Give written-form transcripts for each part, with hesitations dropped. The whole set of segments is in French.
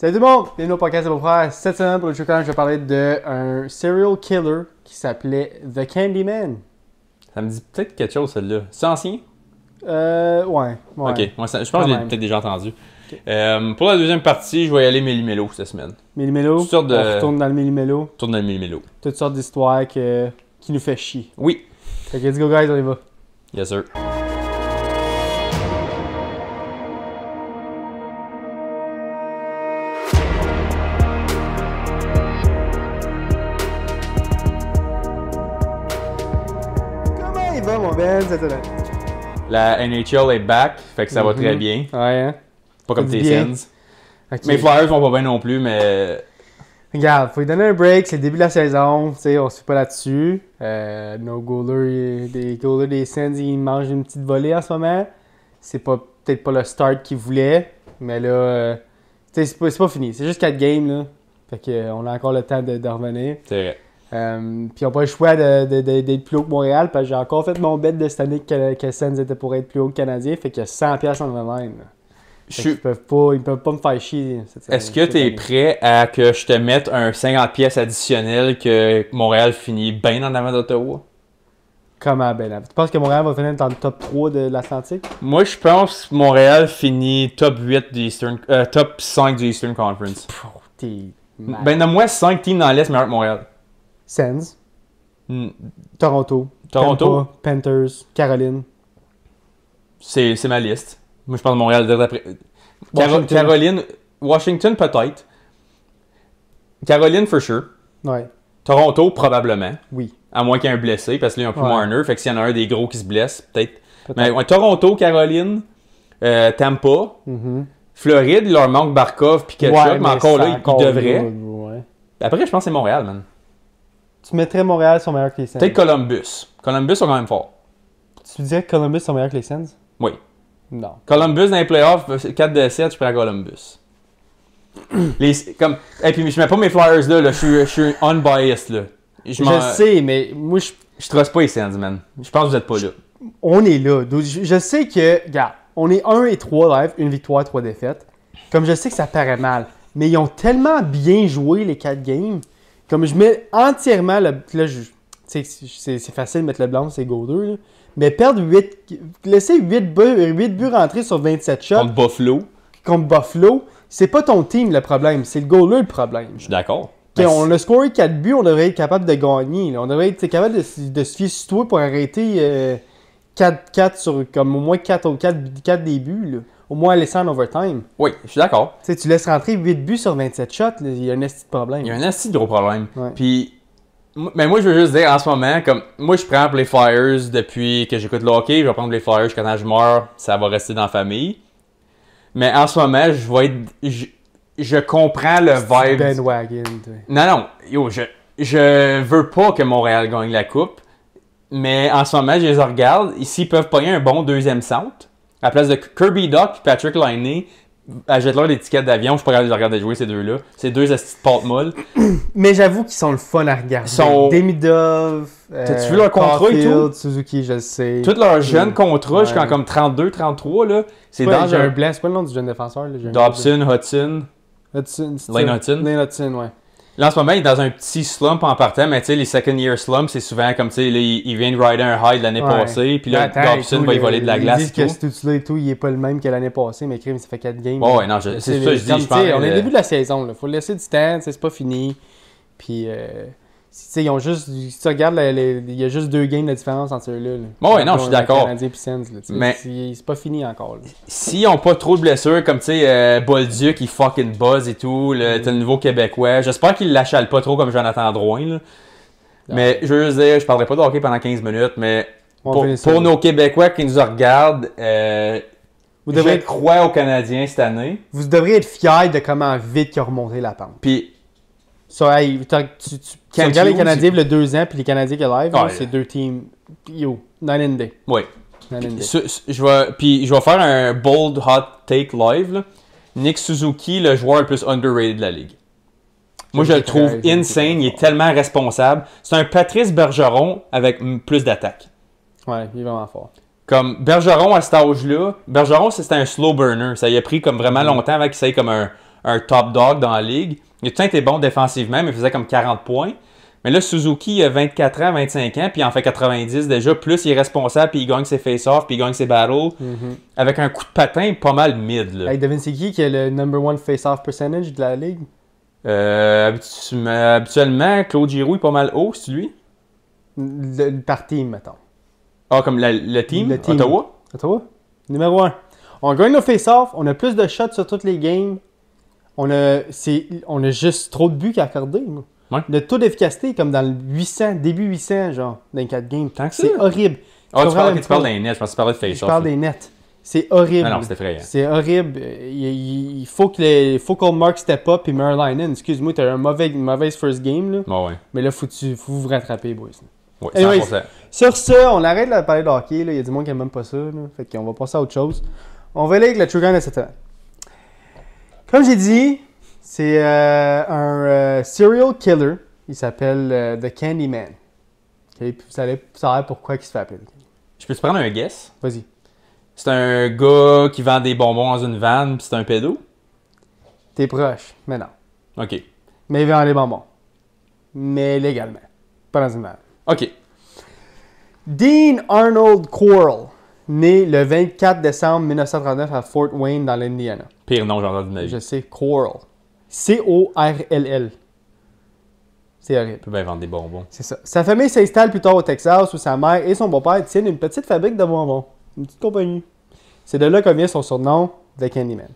Salut tout le monde! Bienvenue au podcast de mon frère. Cette semaine, pour le show, je vais parler d'un serial killer qui s'appelait The Candyman. Ça me dit peut-être quelque chose, celle-là. C'est ancien? Ouais. Ok, moi, je pense que j'ai peut-être déjà entendu. Okay. Pour la deuxième partie, je vais y aller Méli-Mélo cette semaine. Méli-Mélo, on retourne dans le Méli-Mélo. Tourne dans le Méli-Mélo. Toutes sortes d'histoires qui nous fait chier. Oui. Fait que let's go guys, on y va. Yes sir. Comment il va mon Ben cette semaine? La NHL est back, fait que ça va très bien. Ouais, hein? Pas comme tes Sens. Okay. Mes Flyers vont pas bien non plus, mais... Regarde, faut lui donner un break, c'est le début de la saison, tu sais, on se fait pas là-dessus. Nos goalers, les goalers des Sens, ils mangent une petite volée en ce moment. C'est peut-être pas le start qu'ils voulaient, mais là, tu sais, c'est pas fini. C'est juste 4 games, là. Fait qu'on a encore le temps de revenir. C'est vrai. Puis on n'a pas le choix d'être plus haut que Montréal, parce que j'ai encore fait mon bet de cette année que Sens était pour être plus haut que Canadien, fait qu'il y a 100$ en eux-mêmes. Ils peuvent pas me faire chier. Est-ce que tu es prêt à que je te mette un 50$ additionnel que Montréal finit bien en avant d'Ottawa? Comment ben? Tu penses que Montréal va finir dans le top 3 de l'Atlantique? Moi, je pense que Montréal finit top 8 du top 5 du Eastern Conference. Ben, donne-moi 5 teams dans l'Est meilleurs que Montréal. Sens. Toronto. Tampa, Panthers. Caroline. C'est ma liste. Moi, je pense que Montréal d'après. Washington. Washington, peut-être. Caroline, for sure. Ouais. Toronto, probablement. Oui. À moins qu'il y ait un blessé, parce qu'il y a un peu Marner. Fait que s'il y en a un des gros qui se blesse, peut-être. Mais ouais, Toronto, Caroline, Tampa, Floride, il leur manque Barkov puis Ketchup, mais encore là, ils devraient. Ouais. Après, je pense que c'est Montréal, man. Tu mettrais Montréal sur meilleur que les Sens? Peut-être Columbus. Columbus sont quand même forts. Tu dirais que Columbus sont meilleurs que les Sens? Oui. Non. Columbus dans les playoffs, 4 de 7, je prends Columbus. Et puis je mets pas mes Flyers là, je suis unbiased là. Je sais, mais moi je trosse pas les Sens, man. Je pense que vous êtes pas là. On est là. Je sais que, regarde, on est 1-3 live, une victoire, 3 défaites. Comme je sais que ça paraît mal, mais ils ont tellement bien joué les 4 games. Comme je mets entièrement le. Là, c'est facile de mettre le blanc, c'est Go 2. Là. Mais perdre 8. Laisser 8 buts rentrer sur 27 shots. Contre Buffalo, c'est pas ton team le problème, c'est le goaler le problème. Je suis d'accord. On a scoré 4 buts, on devrait être capable de gagner. Là. On devrait être capable de se fier sur toi pour arrêter 4 sur comme au moins 4 débuts. Là. Au moins laisser en overtime. Oui, je suis d'accord. Tu laisses rentrer 8 buts sur 27 shots, il y a un esti de problème. Il y a un esti de gros problème. Ouais. Puis, mais moi, je veux juste dire, en ce moment, comme moi, je prends pour les Flyers depuis que j'écoute le hockey, je vais prendre les Flyers quand je meurs, ça va rester dans la famille. Mais en ce moment, je comprends le vibe. Bandwagon. Non, yo, je veux pas que Montréal gagne la coupe, mais en ce moment, je les regarde. S'ils peuvent pogner un bon deuxième centre, à la place de Kirby Dach et Patrick Laine, achète-leur des tickets d'avion, je suis pas capable de les regarder jouer ces deux-là. Ces deux astis de pâte molle. Mais j'avoue qu'ils sont le fun à regarder. Demidov, t'as-tu vu leur contrat et tout? Suzuki, je le sais. Tous leurs jeunes contrats, jusqu'en comme 32, 33, là. C'est dangereux. J'ai un blanc, c'est quoi le nom du jeune défenseur? Là? Dobson, Hudson. Lane Hudson. Lane Hudson, ouais. Là, en ce moment, il est dans un petit slump en partant, mais tu sais, les second year slumps, c'est souvent comme, tu sais, il vient de rider un high de l'année passée, puis là, Dobson va y voler de la glace. Ils disent que c'est tout là et tout, il est pas le même que l'année passée, mais crime, ça fait 4 games. Ouais, non, c'est ça que je dis, je pense. On est au début de la saison, il faut laisser du temps, c'est pas fini. Puis, ils ont juste, si tu regardes, il y a juste 2 games de différence entre eux-là. Ouais, non, je suis d'accord. Canadien et Sens, mais c'est pas fini encore. S'ils ont pas trop de blessures, comme tu sais, Bolduc, il fucking buzz et tout, t'as le nouveau Québécois. J'espère qu'il l'achale pas trop comme Jonathan Drouin, là. Mais je veux dire, je parlerai pas de hockey pendant 15 minutes, mais pour nos Québécois qui nous regardent, je crois aux Canadiens cette année. Vous devriez être fiers de comment vite ils ont remonté la pente. Puis, tu regardes les Canadiens il y a 2 ans, puis les Canadiens qui live, c'est 2 teams. Yo, night and day. Oui. Je vais faire un bold hot take live. Là. Nick Suzuki, le joueur le plus underrated de la ligue. Moi, je le trouve insane. Il est tellement responsable. C'est un Patrice Bergeron avec plus d'attaque. Ouais, il est vraiment fort. Comme Bergeron à cet âge-là, Bergeron, c'était un slow burner. Ça y a pris comme vraiment longtemps avant qu'il s'aille comme un top dog dans la ligue. Il a tout le temps été bon défensivement, mais il faisait comme 40 points. Mais là, Suzuki a 24 ans, 25 ans, puis il en fait 90 déjà. Plus il est responsable, puis il gagne ses face-offs, puis il gagne ses battles. Avec un coup de patin pas mal mid. Là. Hey, devine c'est qui a le number one face-off percentage de la ligue? Habituellement, Claude Giroux est pas mal haut, c'est lui? Par team, mettons. Ah, comme le team? Le team. Ottawa? Ottawa? Numéro 1. On gagne nos face-off, on a plus de shots sur toutes les games. On a juste trop de buts qu'à accorder. Ouais. Le taux d'efficacité est comme dans le 800, début 800, genre, dans les 4 games. Tant que C'est ça. horrible. Ah, tu parles des nets, je pense que tu parlais de face-off. Je parle des nets. C'est horrible. Non, c'est effrayant. C'est horrible. Il faut qu'on marque step up et Merlinen. Excuse-moi, t'as une mauvaise first game. Là. Bon, ouais. Mais là, faut vous rattraper, boys. Ouais, Anyways, 100%. sur ça, on arrête de parler de hockey. Là. Il y a du monde qui n'aime même pas ça. Là. Fait qu'on va passer à autre chose. On va aller avec le True Gun, etc. Comme j'ai dit, c'est un serial killer. Il s'appelle The Candyman. Okay? Puis vous allez savoir pourquoi il se fait appeler. Je peux te prendre un guess? Vas-y. C'est un gars qui vend des bonbons dans une vanne, puis c'est un pédo? T'es proche, mais non. OK. Mais il vend les bonbons. Mais légalement. Pas dans une vanne. OK. Dean Arnold Quarles, né le 24 décembre 1939 à Fort Wayne dans l'Indiana. Pire nom, j'ai entendu de ma vie. Je sais, Quarles. C-O-R-L-L. C'est horrible. Il peut bien vendre des bonbons. C'est ça. Sa famille s'installe plus tard au Texas où sa mère et son beau-père tiennent une petite fabrique de bonbons. Une petite compagnie. C'est de là que vient son surnom, The Candyman.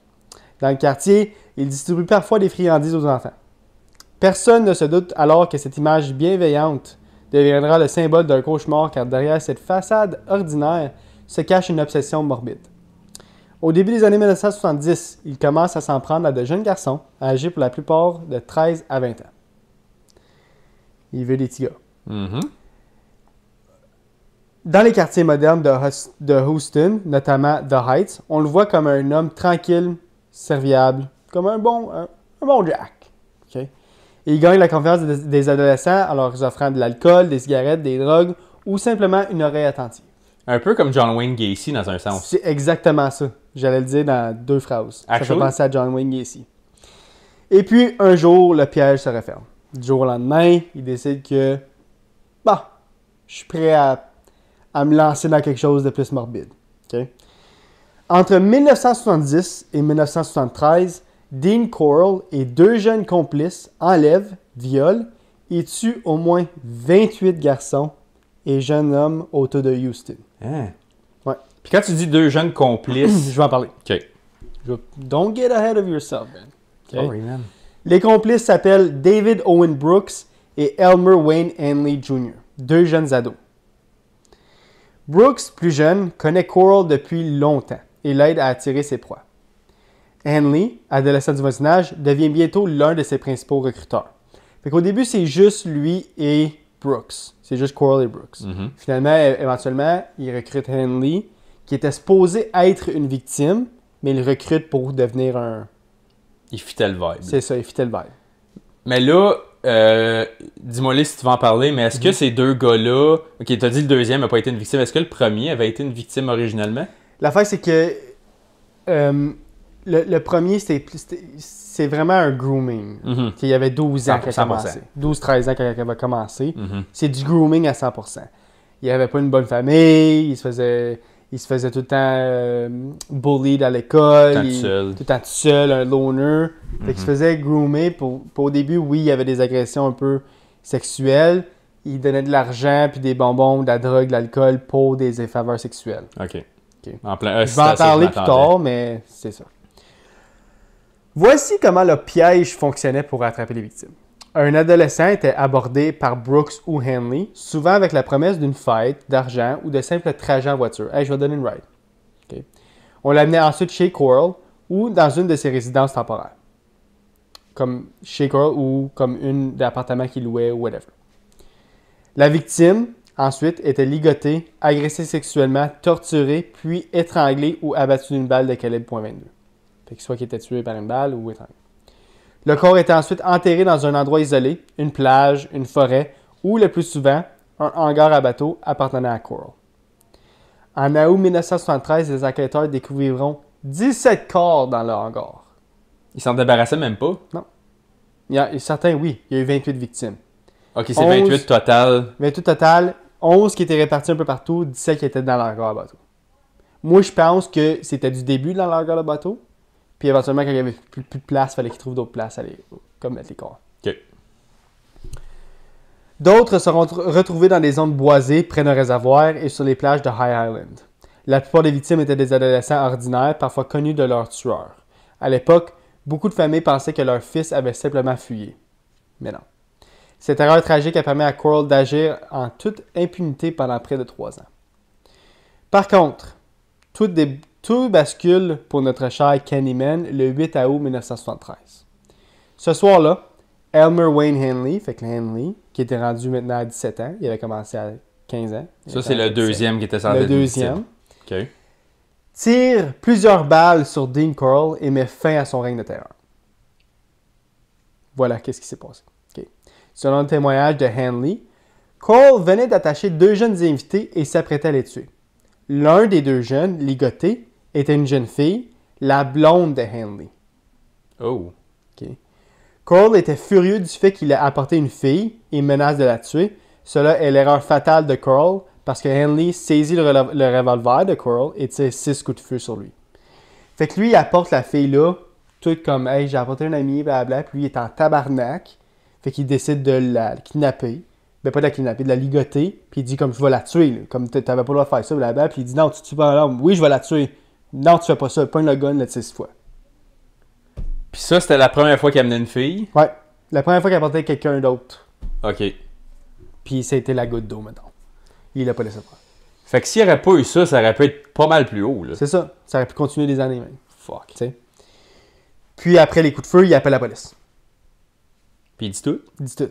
Dans le quartier, il distribue parfois des friandises aux enfants. Personne ne se doute alors que cette image bienveillante deviendra le symbole d'un cauchemar car derrière cette façade ordinaire se cache une obsession morbide. Au début des années 1970, il commence à s'en prendre à de jeunes garçons, âgés pour la plupart de 13 à 20 ans. Il veut des petits gars. Mm-hmm. Dans les quartiers modernes de Houston, notamment The Heights, on le voit comme un homme tranquille, serviable, comme un bon Jack. Okay? Et il gagne la confiance des adolescents en leur offrant de l'alcool, des cigarettes, des drogues ou simplement une oreille attentive. Un peu comme John Wayne Gacy dans un sens. C'est exactement ça. J'allais le dire dans 2 phrases. Ça fait penser à John Wayne Gacy. Et puis, un jour, le piège se referme. Du jour au lendemain, il décide que, je suis prêt à me lancer dans quelque chose de plus morbide. Okay? Entre 1970 et 1973, Dean Quarles et 2 jeunes complices enlèvent, violent et tuent au moins 28 garçons et jeunes hommes autour de Houston. Hein? Ouais. Puis quand tu dis 2 jeunes complices... Je vais en parler. OK. Don't get ahead of yourself, man. Okay? Sorry, man. Les complices s'appellent David Owen Brooks et Elmer Wayne Hanley Jr., 2 jeunes ados. Brooks, plus jeune, connaît Quarles depuis longtemps et l'aide à attirer ses proies. Hanley, adolescent du voisinage, devient bientôt l'un de ses principaux recruteurs. Fait qu'au début, c'est juste lui et Brooks. C'est juste Quarles et Brooks. Mm-hmm. Finalement, éventuellement, il recrute Hanley, qui était supposé être une victime, mais il recrute pour devenir un... Il fitait le vibe. C'est ça, il fitait le vibe. Mais là, dis-moi là si tu vas en parler, mais est-ce que ces 2 gars-là... OK, t'as dit le deuxième n'a pas été une victime. Est-ce que le premier avait été une victime originalement? L'affaire, c'est que le premier, c'est vraiment un grooming. Mm-hmm. Il y avait 12 ans 100%. quand il a commencé. 12-13 ans quand il a commencé. Mm-hmm. C'est du grooming à 100%. Il avait pas une bonne famille, il se faisait tout le temps bullied à l'école. Tout le temps tout seul, un loner. Fait qu'il se faisait groomer. Pour au début, oui, il y avait des agressions un peu sexuelles. Il donnait de l'argent, puis des bonbons, de la drogue, de l'alcool pour des faveurs sexuelles. OK. Okay. En plein, Je vais en parler plus tard, mais c'est ça. Voici comment le piège fonctionnait pour attraper les victimes. Un adolescent était abordé par Brooks ou Hanley, souvent avec la promesse d'une fête, d'argent ou de simples trajets en voiture. « Hey, je vais te donner une ride. Okay. » On l'amenait ensuite chez Quarles ou dans une de ses résidences temporaires. Comme chez Quarles ou comme une des appartements qu'il louait ou whatever. La victime, ensuite, était ligotée, agressée sexuellement, torturée, puis étranglée ou abattue d'une balle de calibre .22. Fait que soit qu'il était tué par une balle ou étranglé. Le corps était ensuite enterré dans un endroit isolé, une plage, une forêt, ou le plus souvent, un hangar à bateau appartenant à Quarles. En août 1973, les enquêteurs découvriront 17 corps dans le hangar. Ils s'en débarrassaient même pas? Certains, oui. Il y a eu 28 victimes. Ok, c'est 28 total. 28 total. 11 qui étaient répartis un peu partout. 17 qui étaient dans l'hangar de bateau. Moi, je pense que c'était du début dans l'hangar de bateau. Puis éventuellement, quand il n'y avait plus de place, il fallait qu'ils trouvent d'autres places, comme mettre les corps. Ok. D'autres seront retrouvés dans des zones boisées près d'un réservoir et sur les plages de High Island. La plupart des victimes étaient des adolescents ordinaires, parfois connus de leurs tueurs. À l'époque, beaucoup de familles pensaient que leur fils avait simplement fuyé. Mais non. Cette erreur tragique a permis à Coral d'agir en toute impunité pendant près de 3 ans. Par contre, tout bascule pour notre cher Candyman le 8 août 1973. Ce soir-là, Elmer Wayne Henley, fait que Henley, qui était rendu maintenant à 17 ans, il avait commencé à 15 ans. Ça, c'est le deuxième qui était censé être le deuxième. Ok. Tire plusieurs balles sur Dean Coral et met fin à son règne de terreur. Voilà qu'est-ce qui s'est passé. Okay. Selon le témoignage de Henley, Coral venait d'attacher 2 jeunes invités et s'apprêtait à les tuer. L'un des 2 jeunes, ligoté, était une jeune fille, la blonde de Henley. Oh. Okay. Coral était furieux du fait qu'il a apporté une fille et menace de la tuer. Cela est l'erreur fatale de Coral parce que Henley saisit le revolver de Coral et tire 6 coups de feu sur lui. Fait que lui, il apporte la fille là, tout comme « Hey, j'ai apporté un ami, blablabla », puis lui, il est en tabarnak. Fait qu'il décide de la kidnapper. Ben, pas de la kidnapper, de la ligoter. Puis il dit comme « Je vais la tuer, là. Comme t'avais pas le droit de faire ça, blablabla ». Puis il dit « Non, tu tues pas l'homme. Oui, je vais la tuer. Non, tu fais pas ça. Pogne le gun, là, 6 fois. » Puis ça, c'était la première fois qu'il amenait une fille? Ouais. La première fois qu'il apportait quelqu'un d'autre. Ok. Puis ça a été la goutte d'eau, mettons. Il l'a pas laissé faire. Fait que s'il n'y aurait pas eu ça, ça aurait pu être pas mal plus haut, là. C'est ça. Ça aurait pu continuer des années même. Fuck. T'sais. Puis après les coups de feu, il appelle la police. Puis il dit tout? Il dit tout.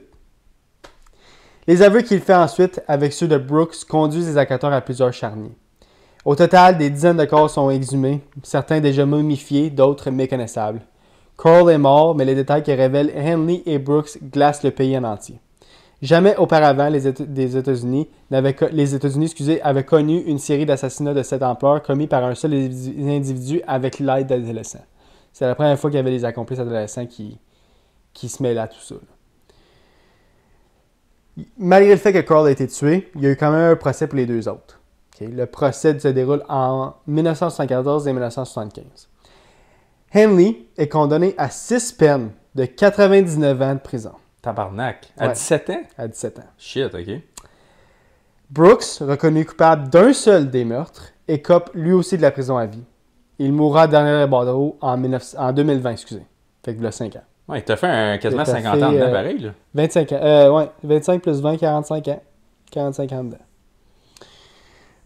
Les aveux qu'il fait ensuite avec ceux de Brooks conduisent les enquêteurs à plusieurs charniers. Au total, des dizaines de corps sont exhumés, certains déjà momifiés, d'autres méconnaissables. Coral est mort, mais les détails qui révèlent Henley et Brooks glacent le pays en entier. Jamais auparavant, les États-Unis avaient connu une série d'assassinats de cette ampleur commis par un seul individu avec l'aide d'adolescents. C'est la première fois qu'il y avait des accomplices adolescents qui se mêlaient à tout ça. Là. Malgré le fait que Coral a été tué, il y a eu quand même un procès pour les 2 autres. Okay? Le procès se déroule en 1974 et 1975. Henley est condamné à 6 peines de 99 ans de prison. Tabarnak. À 17 ans? À 17 ans. Shit, ok. Brooks, reconnu coupable d'un seul des meurtres, écope lui aussi de la prison à vie. Il mourra dernier barreau en 2020, excusez. Fait que il a 5 ans. Ouais, il t'a fait quasiment 50 ans dedans, pareil, là. 25 ans. Ouais, 25 plus 20, 45 ans. 45 ans dedans.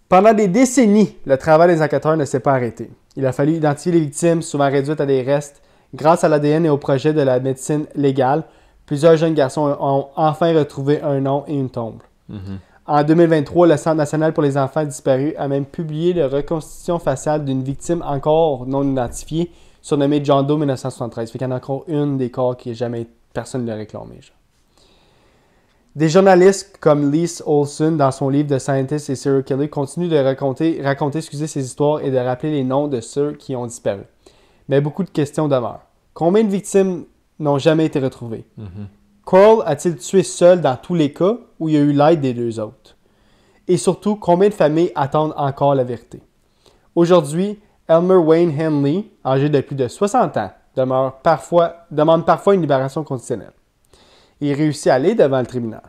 Pendant des décennies, le travail des enquêteurs ne s'est pas arrêté. Il a fallu identifier les victimes, souvent réduites à des restes. Grâce à l'ADN et au projet de la médecine légale, plusieurs jeunes garçons ont enfin retrouvé un nom et une tombe. Mm-hmm. En 2023, le Centre national pour les enfants disparus a même publié la reconstitution faciale d'une victime encore non identifiée, surnommée John Doe 1973. Fait qu'il y en a encore une des corps qui jamais personne ne l'a réclamé. Genre. Des journalistes comme Lise Olson, dans son livre The Scientist et Serial Killer, continuent de raconter ces histoires et de rappeler les noms de ceux qui ont disparu. Mais beaucoup de questions demeurent. Combien de victimes n'ont jamais été retrouvées? Mm-hmm. Coral a-t-il tué seul dans tous les cas où il y a eu l'aide des 2 autres? Et surtout, combien de familles attendent encore la vérité? Aujourd'hui, Elmer Wayne Henley, âgé de plus de 60 ans, demande parfois une libération conditionnelle. Il réussit à aller devant le tribunal.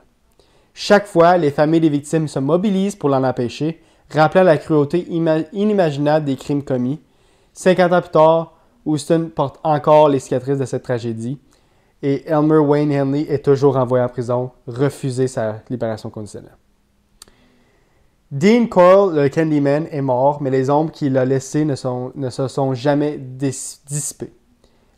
Chaque fois, les familles des victimes se mobilisent pour l'en empêcher, rappelant la cruauté inimaginable des crimes commis. 50 ans plus tard, Houston porte encore les cicatrices de cette tragédie et Elmer Wayne Henley est toujours envoyé en prison, refusé sa libération conditionnelle. Dean Coral, le Candyman, est mort, mais les ombres qu'il a laissées ne se sont jamais dissipées.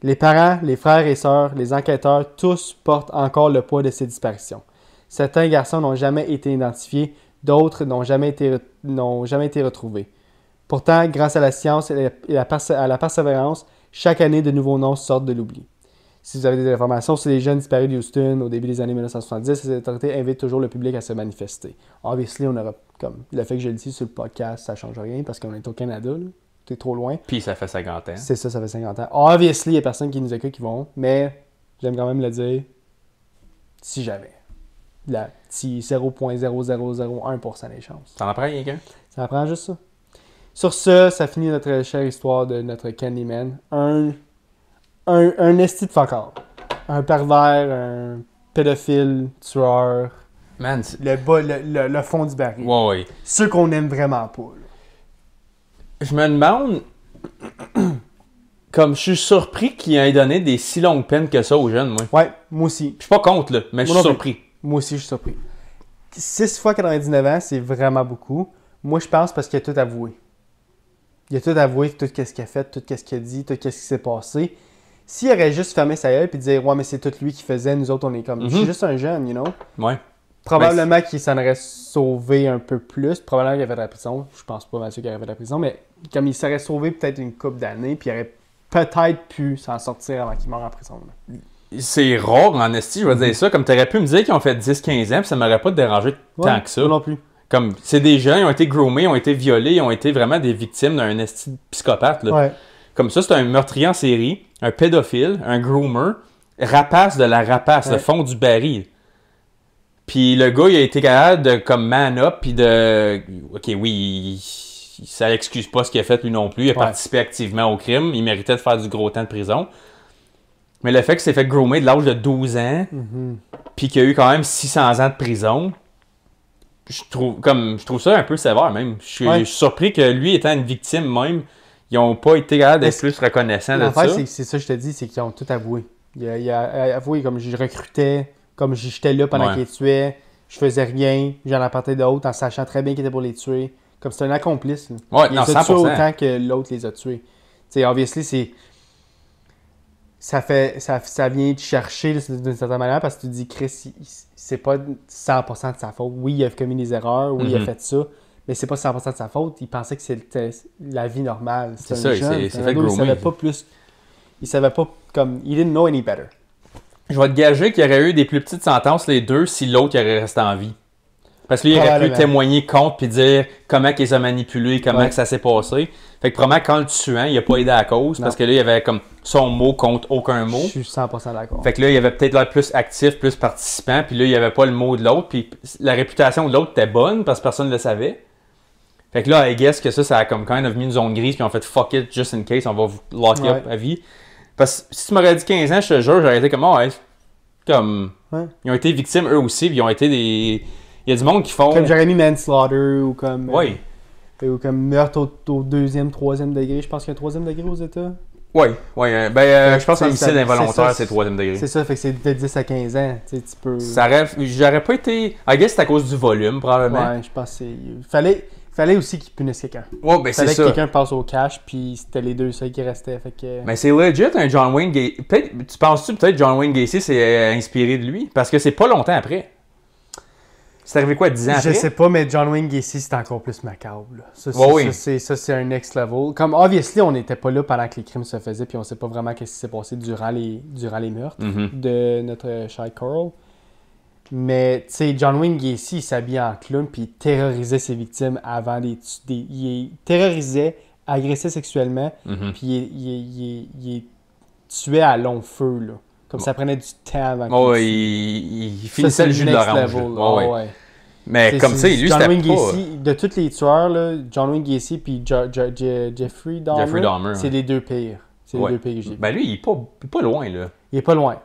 Les parents, les frères et sœurs, les enquêteurs, tous portent encore le poids de ces disparitions. Certains garçons n'ont jamais été identifiés, d'autres n'ont jamais été retrouvés. Pourtant, grâce à la science et à la persévérance, chaque année, de nouveaux noms sortent de l'oubli. Si vous avez des informations sur les jeunes disparus de Houston au début des années 1970, les autorités invitent toujours le public à se manifester. Obviously, on aura, comme le fait que je le dis sur le podcast, ça ne change rien parce qu'on est au Canada. Là. t'es trop loin. Puis ça fait 50 ans. C'est ça, ça fait 50 ans. Obviously, il y a personne qui nous écoute qui vont, mais j'aime quand même le dire, si jamais. La petit 0.0001% des chances. T'en apprends quelqu'un? Ça apprend juste ça. Sur ça finit notre chère histoire de notre Candyman. Un esti de fuck-all. Un pervers, un pédophile, tueur. Man, Le fond du baril. ouais. Ceux qu'on aime vraiment pas. Là. Je me demande, comme je suis surpris qu'il ait donné des si longues peines que ça aux jeunes, moi. Ouais, moi aussi. Je suis pas contre, là, mais je suis surpris. Moi aussi, je suis surpris. 6 fois 99 ans, c'est vraiment beaucoup. Moi, je pense parce qu'il a tout avoué. Il a tout avoué, tout ce qu'il a fait, tout ce qu'il a dit, tout ce qui s'est passé. S'il aurait juste fermé sa gueule et dire « Ouais, mais c'est tout lui qui faisait, nous autres, on est comme... Je suis juste un jeune, you know? » Ouais. Probablement qu'il s'en aurait sauvé un peu plus. Probablement qu'il aurait fait de la prison. Je pense pas mal sûr qu'il aurait fait de la prison, mais comme il serait sauvé peut-être une couple d'années, puis il aurait peut-être pu s'en sortir avant qu'il meure en prison. Là. C'est rare en esti, je vais dire ça. Comme t'aurais pu me dire qu'ils ont fait 10-15 ans, puis ça m'aurait pas dérangé tant que ça. Moi non plus. Comme, c'est des gens, ils ont été groomés, ils ont été violés, ils ont été vraiment des victimes d'un esti psychopathe. Là. Ouais. Comme ça, c'est un meurtrier en série, un pédophile, un groomer, rapace de la rapace, le fond du baril. Puis le gars, il a été capable de comme man up, puis de... Ok, oui, ça excuse pas ce qu'il a fait lui non plus. Il a participé activement au crime. Il méritait de faire du gros temps de prison. Mais le fait qu'il s'est fait groomer de l'âge de 12 ans, puis qu'il a eu quand même 600 ans de prison, je trouve ça un peu sévère même. Je suis surpris que lui, étant une victime même, ils n'ont pas été capables d'être plus reconnaissants de ça. C'est ça que je te dis, c'est qu'ils ont tout avoué. Il a avoué comme je recrutais, comme j'étais là pendant qu'il les tuait, je faisais rien, j'en apportais d'autres en sachant très bien qu'il était pour les tuer. Comme c'est un accomplice. Là. Ouais, il non, les a tués 100%. autant que l'autre les a tués. Tu sais, obviously, c'est... Ça vient te chercher d'une certaine manière parce que tu te dis, Chris, c'est pas 100% de sa faute. Oui, il a commis des erreurs, oui, il a fait ça, mais c'est pas 100% de sa faute. Il pensait que c'était la vie normale. C'est ça, il s'est fait groomer. Il savait pas plus... Il savait pas comme... He didn't know any better. Je vais te gager qu'il y aurait eu des plus petites sentences, les deux, si l'autre aurait resté en vie. Parce qu'il aurait pu témoigner contre puis dire comment il les a manipulés, comment que ça s'est passé. Fait que probablement quand le tuant, il a pas aidé à la cause parce que là, il y avait comme son mot contre aucun mot. Je suis 100% d'accord. Fait que là, il y avait peut-être l'air plus actif, plus participant, puis là, il n'y avait pas le mot de l'autre, puis la réputation de l'autre était bonne parce que personne ne le savait. Fait que là, I guess que ça a comme kind of mis une zone grise, puis on fait fuck it, just in case, on va vous locker up à vie. Parce que si tu m'aurais dit 15 ans, je te jure, j'aurais été comme, ils ont été victimes eux aussi, puis ils ont été des... Il y a du monde qui font... Comme j'aurais mis manslaughter ou comme... Oui. Ou comme meurtre au deuxième, troisième degré. Je pense qu'il y a un troisième degré aux États. Oui. Je pense que l'homicide involontaire, c'est troisième degré. C'est ça, fait que c'est de 10 à 15 ans. Tu peux... J'aurais pas été... I guess c'est à cause du volume, probablement. Ouais, je pense que fallait aussi qu'il punisse quelqu'un. Ouais, ben c'est ça. Fallait que quelqu'un passe au cash, puis c'était les deux seuls qui restaient. Fait que... Mais c'est legit un John Wayne Gacy. Tu penses-tu peut-être John Wayne Gacy s'est inspiré de lui? Parce que c'est pas longtemps après. C'est arrivé quoi, 10 ans après? Je sais pas, mais John Wayne Gacy, c'est encore plus macabre. Là. Ça, c'est un next level. Comme, obviously, on n'était pas là pendant que les crimes se faisaient, puis on sait pas vraiment ce qui s'est passé durant les meurtres de notre cher Carl. Mais, tu sais, John Wayne Gacy, il s'habillait en clown, puis il terrorisait ses victimes avant il terrorisait, agressait sexuellement, puis il tuait à long feu, là. Comme ça prenait du temps avant qu'il il finissait le jus de l'orange. Mais comme ça, lui, c'était pas... De tous les tueurs, là, John Wayne Gacy puis Jeffrey Dahmer, c'est les deux pires. C'est les deux pires que j'ai. Ben lui, il est pas loin, là. Il est pas loin.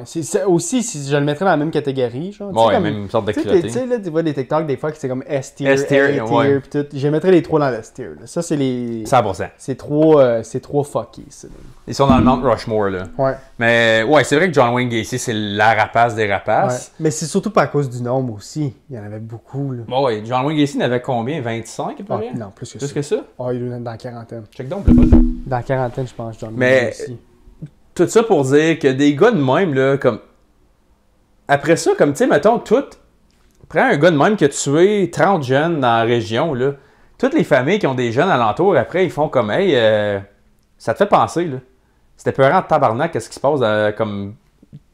C'est aussi, si je le mettrais dans la même catégorie, genre. Ouais, même une sorte de crotté. Tu sais, là, tu vois des TikTok, des fois, qui c'est comme S-tier, A-tier, pis tout. Je mettrais les trois dans l'S-tier, là. Ça, c'est les... 100%. C'est trop fucky, ça. Ils sont dans le Mount Rushmore, là. Ouais. Mais, ouais, c'est vrai que John Wayne Gacy, c'est la rapace des rapaces. Ouais. Mais c'est surtout pas à cause du nombre aussi. Il y en avait beaucoup, là. Ouais, John Wayne Gacy, il en avait combien? 25, à peu près? Non, plus que ça. Plus que ça? Ah, il est dans la quarantaine. Check donc, le pas. Dans la quarantaine, je pense, John Wayne Gacy. Tout ça pour dire que des gars de même, là, comme... Après ça, comme, tu sais, mettons, prends un gars de même qui a tué 30 jeunes dans la région, là. Toutes les familles qui ont des jeunes alentours, après, ils font comme, hey, ça te fait penser, là. C'était peurant de tabarnak, qu'est-ce qui se passe, comme...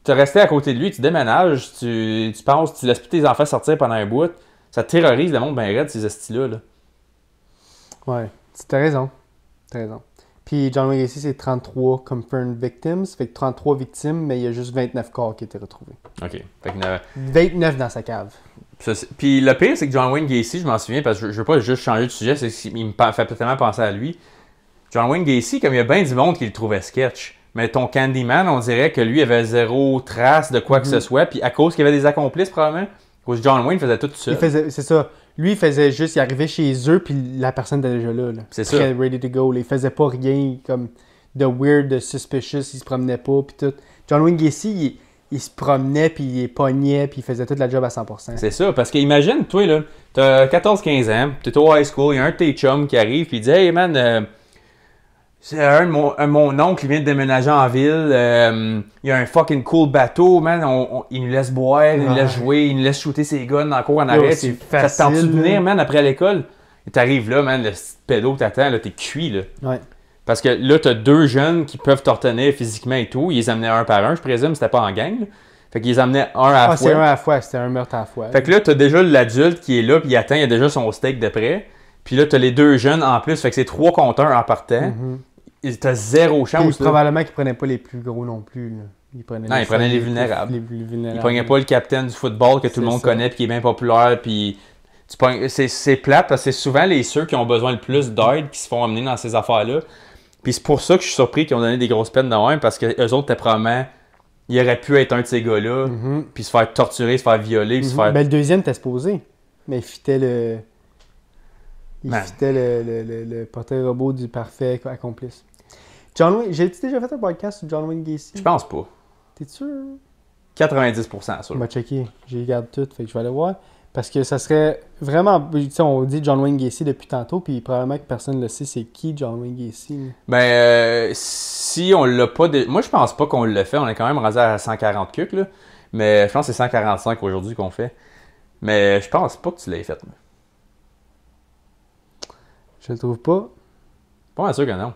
Tu restais à côté de lui, tu déménages, tu penses, tu laisses plus tes enfants sortir pendant un bout. Ça terrorise le monde bien raide, ces estis-là, là. Ouais, t'as raison. T'as raison. Puis John Wayne Gacy, c'est 33 confirmed victims. Fait que 33 victimes, mais il y a juste 29 corps qui étaient retrouvés. OK. Fait que, 29 dans sa cave. Puis le pire, c'est que John Wayne Gacy, je m'en souviens, parce que je veux pas juste changer de sujet, c'est qu'il me fait tellement penser à lui. John Wayne Gacy, comme il y a bien du monde qui le trouvait sketch, mais ton Candyman, on dirait que lui avait zéro trace de quoi que ce soit, puis à cause qu'il y avait des accomplices, probablement, à cause John Wayne faisait tout seul. C'est ça. Lui, il faisait juste, il arrivait chez eux, puis la personne était déjà là. C'est ça. Ready to go. Là. Il faisait pas rien comme de weird, de suspicious, il se promenait pas, puis tout. John Wayne Gacy, il se promenait, puis il pognait, puis il faisait toute la job à 100%. C'est ça, parce que imagine, toi, là, t'as 14-15 ans, t'es au high school, il y a un de tes chums qui arrive, puis il dit « Hey man, c'est un de mon oncle qui vient de déménager en ville, il y a un fucking cool bateau, man, il nous laisse boire, il nous laisse jouer, il nous laisse shooter ses guns dans le cours en arrière. Ça te tente-tu de venir, man, après l'école? » Et t'arrives là, man, le petit pédo t'attend, là, t'es cuit, là. Ouais. Parce que là, t'as deux jeunes qui peuvent te retenir physiquement et tout. Ils les amenaient un par un, je présume, c'était pas en gang. Là. Fait qu'ils les amenaient un à la fois. C'est un à la fois, c'était un meurtre à la fois. Fait que là, t'as déjà l'adulte qui est là, puis il attend, il a déjà son steak de près. Puis là, t'as les deux jeunes en plus, fait que c'est 3 contre 1 en partant. T'as zéro chance. Puis, probablement qu'ils prenaient pas les plus gros non plus. Là. Ils prenaient les vulnérables. Ils prenaient pas le capitaine du football que tout le monde connaît, puis qui est bien populaire, puis... C'est plate, parce que c'est souvent ceux qui ont besoin le plus d'aide qui se font amener dans ces affaires-là. Puis c'est pour ça que je suis surpris qu'ils ont donné des grosses peines de même, parce que eux autres, probablement, ils auraient pu être un de ces gars-là, puis se faire torturer, se faire violer, puis se faire... Ben, le deuxième était supposé, mais il fitait le... fitait le portrait robot du parfait accomplice. John Wayne... J'ai-tu déjà fait un podcast sur John Wayne Gacy? Je pense pas. T'es sûr? 90% sûr. On va checker. J'ai regardé tout, fait que je vais aller voir. Parce que ça serait vraiment... Tu sais, on dit John Wayne Gacy depuis tantôt, puis probablement que personne ne le sait, c'est qui John Wayne Gacy? Ben, si on l'a pas... Moi, je pense pas qu'on l'a fait. On est quand même rendu à 140 cucs, là. Mais je pense que c'est 145 aujourd'hui qu'on fait. Mais je pense pas que tu l'aies fait. Mais... Je le trouve pas. Pas mal sûr que non.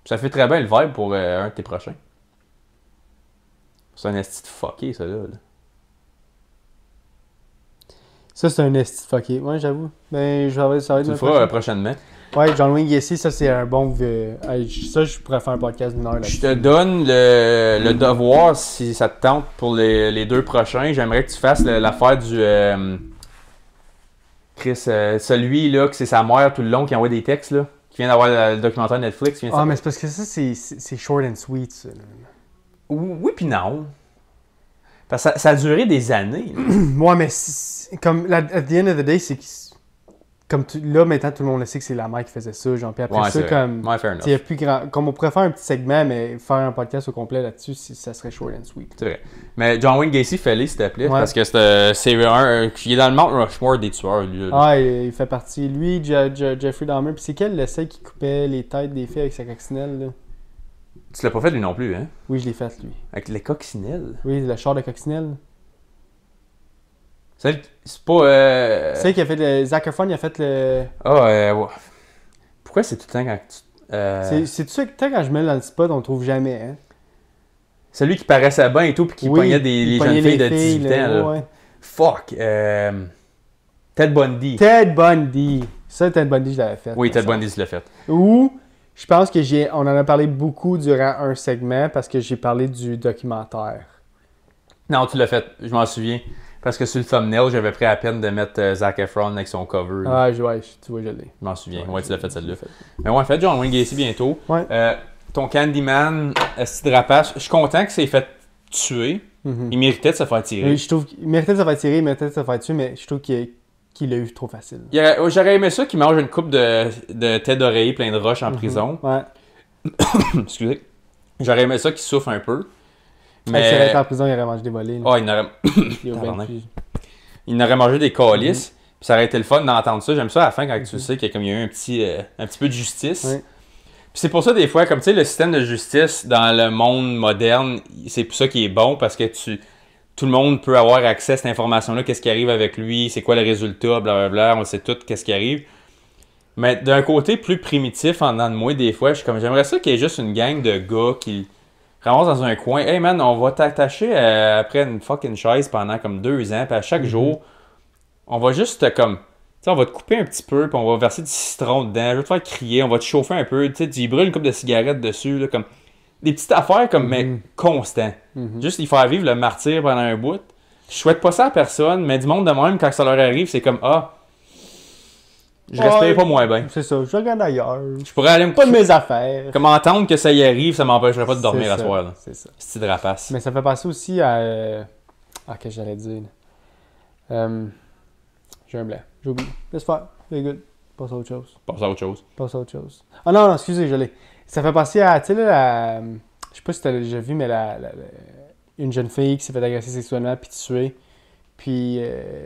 Ça fait très bien le vibe pour un de tes prochains. C'est un esti de fucké, ça, là. Ça, c'est un esti fucké. Ouais, j'avoue. Ben, ça va être... Tu le feras prochainement. Ouais, John Wayne Gacy, ça, c'est un bon... ça, je pourrais faire un podcast d'une heure là-dessus. Je te donne le devoir, si ça te tente, pour les 2 prochains. J'aimerais que tu fasses l'affaire du... Chris, celui, là, que c'est sa mère tout le long qui envoie des textes, là. Qui vient d'avoir le documentaire Netflix. Mais c'est parce que ça, c'est short and sweet, ça. Oui, puis non. Parce que ça a duré des années. Ouais, mais comme, at the end of the day, c'est comme là, maintenant, tout le monde le sait que c'est la mère qui faisait ça, genre, puis après ça, comme, ouais, fair enough. Il y a plus grand, comme on pourrait faire un petit segment, mais faire un podcast au complet là-dessus, ça serait short and sweet. C'est vrai. Mais John Wayne Gacy, fais-le, s'il te plaît, Ouais. parce que c'est il est dans le Mount Rushmore des tueurs, lui. Là. Ah, il fait partie, lui, Jeffrey Dahmer, puis c'est quel le seul qui coupait les têtes des filles avec sa coccinelle, là? Tu l'as pas fait, lui non plus, hein? Oui, je l'ai fait, lui. Avec les coccinelles? Oui, le char de coccinelle. C'est pas... C'est qui a fait le... Zac Efron, il a fait le... Ouais. Pourquoi c'est tout le temps quand tu... C'est tout ça que quand je mets dans le spot, on le trouve jamais, hein? Celui qui paraissait bien et tout, puis qui pognait les jeunes filles de 18 ans, là. Ouais. Fuck! Ted Bundy. Ted Bundy. Ça, Ted Bundy, je l'avais fait. Oui, Ted Bundy, je l'ai fait. Ou... Je pense que on en a parlé beaucoup durant un segment parce que j'ai parlé du documentaire. Non, tu l'as fait, je m'en souviens. Parce que sur le thumbnail, j'avais pris à peine de mettre Zac Efron avec son cover. Ah, ouais, tu vois, je l'ai. Je m'en souviens. Ouais, tu l'as fait celle-là. Mais ouais, fait John Wayne Gacy bientôt. Ouais. Ton Candyman, ce drapage, je suis content que c'est fait tuer. Il méritait de se faire tirer. Oui, je trouve qu'il méritait de se faire tirer, il méritait de se faire tuer, mais je trouve qu'il l'a eu trop facile. J'aurais aimé ça qu'il mange une coupe de tête d'oreiller plein de roches en prison. Ouais. Excusez. J'aurais aimé ça qu'il souffre un peu. Mais s'il avait été en prison, il aurait mangé des volets. Oh, il aurait mangé des calices. Puis ça aurait été le fun d'entendre ça. J'aime ça à la fin quand tu sais qu'il y a eu un petit peu de justice. Ouais. Puis c'est pour ça des fois, comme tu sais, le système de justice dans le monde moderne, c'est pour ça qui est bon parce que tout le monde peut avoir accès à cette information-là, qu'est-ce qui arrive avec lui, c'est quoi le résultat, blablabla, on sait tout qu'est-ce qui arrive. Mais d'un côté plus primitif en dedans de moi, des fois, je suis comme, j'aimerais ça qu'il y ait juste une gang de gars qui ramassent dans un coin. Hey man, on va t'attacher après une fucking chaise pendant comme 2 ans, puis à chaque jour, on va juste comme... Tu sais, on va te couper un petit peu, puis on va verser du citron dedans, je vais te faire crier, on va te chauffer un peu, tu sais, tu y brûles une coupe de cigarettes dessus, là, comme des petites affaires, comme, mais constant. Juste y faire vivre le martyr pendant un bout. Je souhaite pas ça à personne, mais du monde de même, quand ça leur arrive, c'est comme, je respire pas moins bien. C'est ça, je regarde ailleurs. Je pourrais aller me Pas de mes affaires. Comme entendre que ça y arrive, ça m'empêcherait pas de dormir à soir. C'est ça. C'est de rapace. Mais ça fait passer aussi à... qu'est-ce que j'allais dire? J'ai un blanc. J'ai oublié. Laisse faire. C'est good. Passe à autre chose. Passe à autre chose. Ah non, excusez, je l'ai. Ça fait passer à, tu sais, là, je sais pas si tu as déjà vu, mais une jeune fille qui s'est fait agresser sexuellement puis tuée. Puis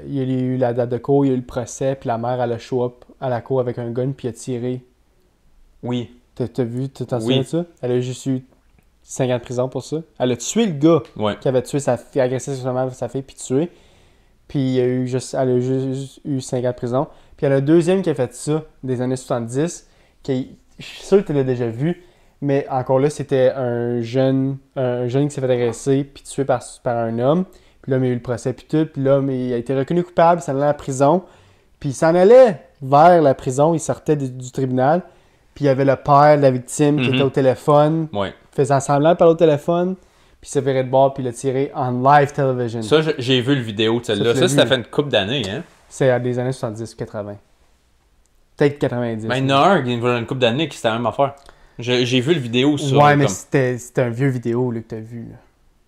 il y a eu la date de cour, il y a eu le procès, puis la mère, elle a show up à la cour avec un gun puis elle a tiré. Oui. T'as vu, t'en souviens de ça? Elle a juste eu 5 ans de prison pour ça. Elle a tué le gars qui avait tué sa fille, agressé sexuellement sa fille puis tué. Puis elle a juste eu 5 ans de prison. Puis il y a le deuxième qui a fait ça, des années 70, qui, je suis sûr que tu l'as déjà vu, mais encore là, c'était un jeune qui s'est fait agresser puis tué par un homme. Puis l'homme a eu le procès puis tout. Puis l'homme il a été reconnu coupable, il s'en allait à la prison. Puis il s'en allait vers la prison, il sortait du tribunal. Puis il y avait le père de la victime qui était au téléphone, faisant semblant de parler au téléphone. Puis il s'est viré de bord, puis il a tiré en live television. Ça, j'ai vu le vidéo de celle-là. Ça fait une couple d'années, hein? C'est à des années 70 ou 80. Peut-être 90. Mais il y en a un qui a une couple d'années qui c'était la même affaire. J'ai vu le vidéo sur... Ouais, mais c'était un vieux vidéo là, que t'as vu.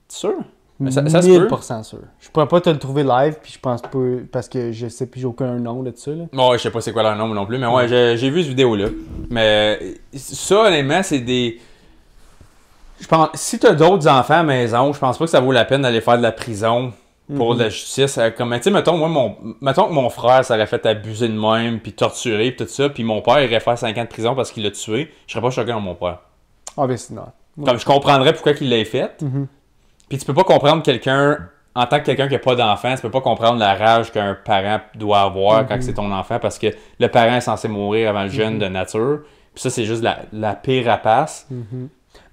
T'es sûr? Mais ça se peut. 1000% sûr. Je pourrais pas te le trouver live, puis je pense pas... Parce que je sais plus, j'ai aucun nom de ça. Là. Ouais, je sais pas c'est quoi leur nom non plus, mais ouais, j'ai vu cette vidéo-là. Mais ça, honnêtement, c'est des... Je pense, si t'as d'autres enfants à la maison, je pense pas que ça vaut la peine d'aller faire de la prison pour de la justice. Comme, tu sais, mettons que mon frère s'aurait fait abuser de même, puis torturer, puis tout ça, puis mon père irait faire 5 ans de prison parce qu'il l'a tué, je serais pas choqué dans mon père. Obviously not. Comme je comprendrais pourquoi il l'a fait. Puis tu peux pas comprendre quelqu'un, en tant que quelqu'un qui a pas d'enfant, tu peux pas comprendre la rage qu'un parent doit avoir quand c'est ton enfant, parce que le parent est censé mourir avant le jeune de nature. Puis ça, c'est juste la pire rapace.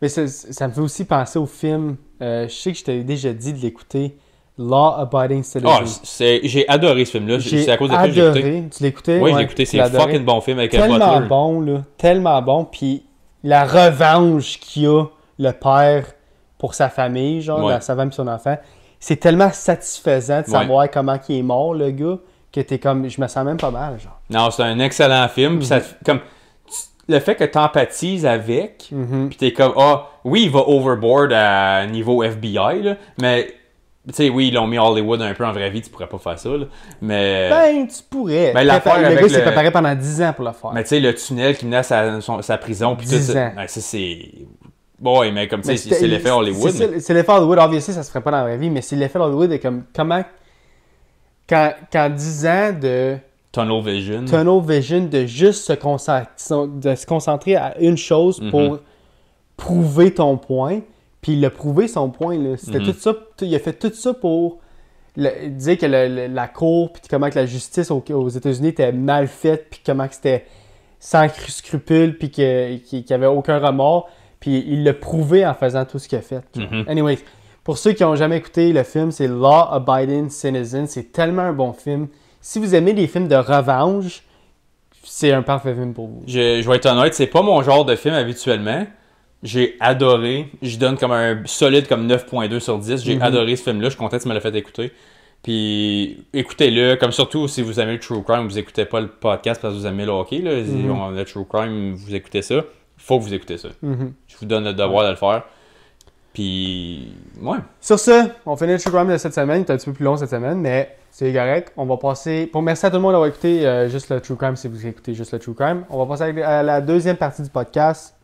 Mais ça me fait aussi penser au film, je sais que je t'avais déjà dit de l'écouter, Law Abiding Citizen. J'ai adoré ce film-là. C'est à cause de ça que j'ai écouté. Tu l'as écouté? Oui, j'ai écouté. C'est un fucking bon film avec tellement bon, là. Tellement bon. Puis la revanche qu'il y a, le père, pour sa famille, genre, sa femme et son enfant, c'est tellement satisfaisant de savoir comment il est mort, le gars, que t'es comme, je me sens même pas mal, genre. Non, c'est un excellent film. Puis ça, comme... Le fait que tu empathises avec, puis t'es comme, oui, il va overboard à niveau FBI, là, mais, tu sais, oui, ils l'ont mis Hollywood un peu en vraie vie, tu pourrais pas faire ça, là, mais... Ben, tu pourrais. Ben, le gars s'est préparé pendant 10 ans pour le faire. Mais tu sais, le tunnel qui menait à sa prison, puis tout ça, ben, ça, c'est... Bon, ouais, mais comme, tu sais, c'est l'effet Hollywood. C'est l'effet Hollywood, obviously, ça se ferait pas dans la vraie vie, mais c'est l'effet Hollywood, et comme, comment... Quand 10 ans de... Tunnel vision, de juste se concentrer à une chose pour prouver ton point. Puis il a prouvé son point. Là. C'était tout ça. Il a fait tout ça pour dire que la cour, puis comment que la justice aux États-Unis était mal faite, puis comment que c'était sans scrupule, puis qu'il n'y avait aucun remords. Puis il l'a prouvé en faisant tout ce qu'il a fait. Anyway, pour ceux qui n'ont jamais écouté le film, c'est Law Abiding Citizen. C'est tellement un bon film. Si vous aimez les films de revanche, c'est un parfait film pour vous. Je vais être honnête, c'est pas mon genre de film habituellement. J'ai adoré. Je donne comme un solide comme 9.2 sur 10. J'ai adoré ce film-là. Je suis content que tu me l'as fait écouter. Puis écoutez-le. Comme surtout si vous aimez le True Crime, vous écoutez pas le podcast parce que vous aimez le hockey. Là. Le True Crime, vous écoutez ça. Faut que vous écoutez ça. Je vous donne le devoir de le faire. Puis, ouais. Sur ce, on finit le True Crime de cette semaine. C'est un petit peu plus long cette semaine, mais c'est correct. On va passer... Merci à tout le monde d'avoir écouté juste le True Crime si vous écoutez juste le True Crime. On va passer à la deuxième partie du podcast.